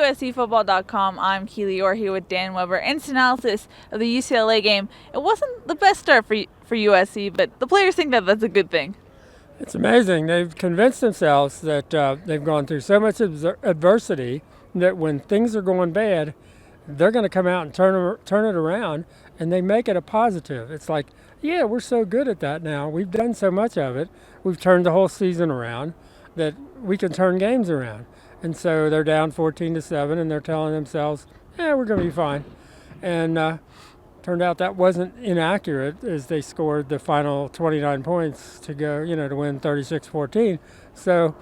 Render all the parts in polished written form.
USCFootball.com. I'm Keely Eure here with Dan Weber. Instant analysis of the UCLA game. It wasn't the best start for USC, but the players think that that's a good thing. It's amazing. They've convinced themselves that they've gone through so much adversity that when things are going bad, they're going to come out and turn it around, and they make it a positive. It's like, yeah, we're so good at that now. We've done so much of it. We've turned the whole season around that we can turn games around. And so they're down 14-7, and they're telling themselves, yeah, we're going to be fine. And turned out that wasn't inaccurate as they scored the final 29 points to go, to win 36-14. So,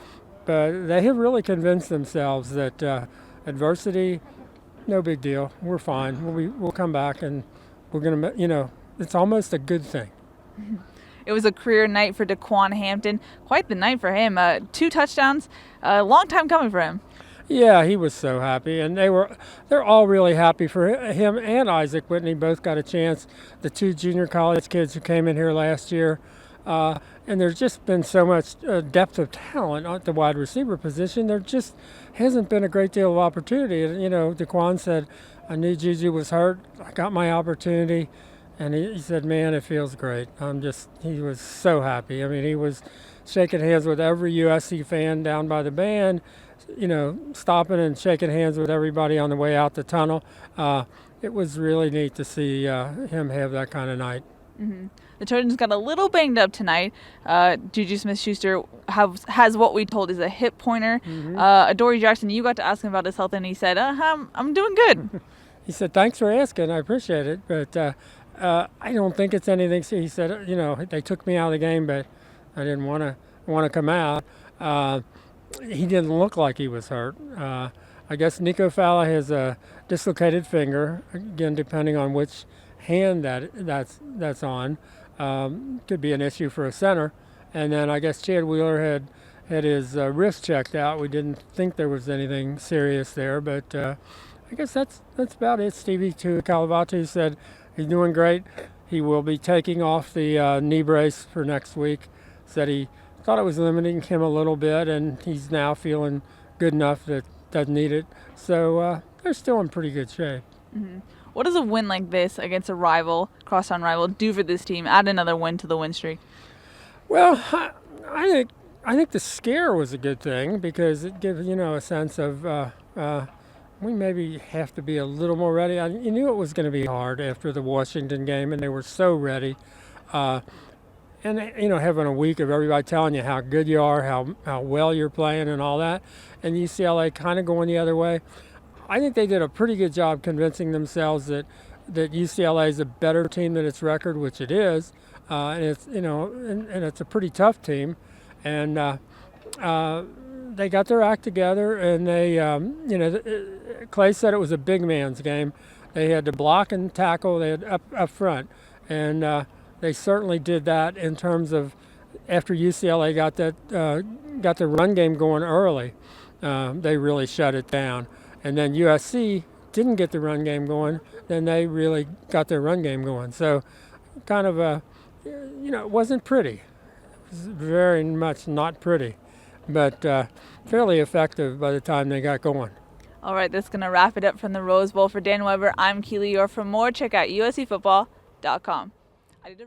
but they have really convinced themselves that adversity, no big deal. We're fine. We'll come back, and we're going to, it's almost a good thing. It was a career night for Daquan Hampton. Quite the night for him. 2 touchdowns. A long time coming for him. Yeah, he was so happy, and they're all really happy for him and Isaac Whitney. Both got a chance. The 2 junior college kids who came in here last year, and there's just been so much depth of talent at the wide receiver position. There just hasn't been a great deal of opportunity. And, Daquan said, "I knew Juju was hurt. I got my opportunity." And he said, man, it feels great. He was so happy. I mean, he was shaking hands with every USC fan down by the band, stopping and shaking hands with everybody on the way out the tunnel. It was really neat to see him have that kind of night. Mm-hmm. The Trojans got a little banged up tonight. Juju Smith-Schuster has what we told is a hip pointer. Mm-hmm. Adoree Jackson, you got to ask him about his health, and he said, I'm doing good. He said, thanks for asking. I appreciate it. But I don't think it's anything. He said, they took me out of the game, but I didn't want to come out. He didn't look like he was hurt. I guess Nico Falla has a dislocated finger. Again, depending on which hand that's on, could be an issue for a center. And then I guess Chad Wheeler had his wrist checked out. We didn't think there was anything serious there, but I guess that's about it. Stevie Calavatu said he's doing great. He will be taking off the knee brace for next week. Said he thought it was limiting him a little bit, and he's now feeling good enough that doesn't need it. So they're still in pretty good shape. Mm-hmm. What does a win like this against a rival, crosstown rival, do for this team? Add another win to the win streak. Well, I think the scare was a good thing because it gives a sense of we maybe have to be a little more ready. You knew it was going to be hard after the Washington game, and they were so ready. And having a week of everybody telling you how good you are, how well you're playing, and all that, and UCLA kind of going the other way. I think they did a pretty good job convincing themselves that UCLA is a better team than its record, which it is, and it's and it's a pretty tough team, and they got their act together, and they Clay said it was a big man's game. They had to block and tackle. They had up front, and they certainly did that in terms of after UCLA got the run game going early, they really shut it down. And then USC didn't get the run game going, then they really got their run game going. So kind of it wasn't pretty. It was very much not pretty, but fairly effective by the time they got going. All right, that's going to wrap it up from the Rose Bowl. For Dan Weber, I'm Keely Eure. For more, check out USCFootball.com. I did a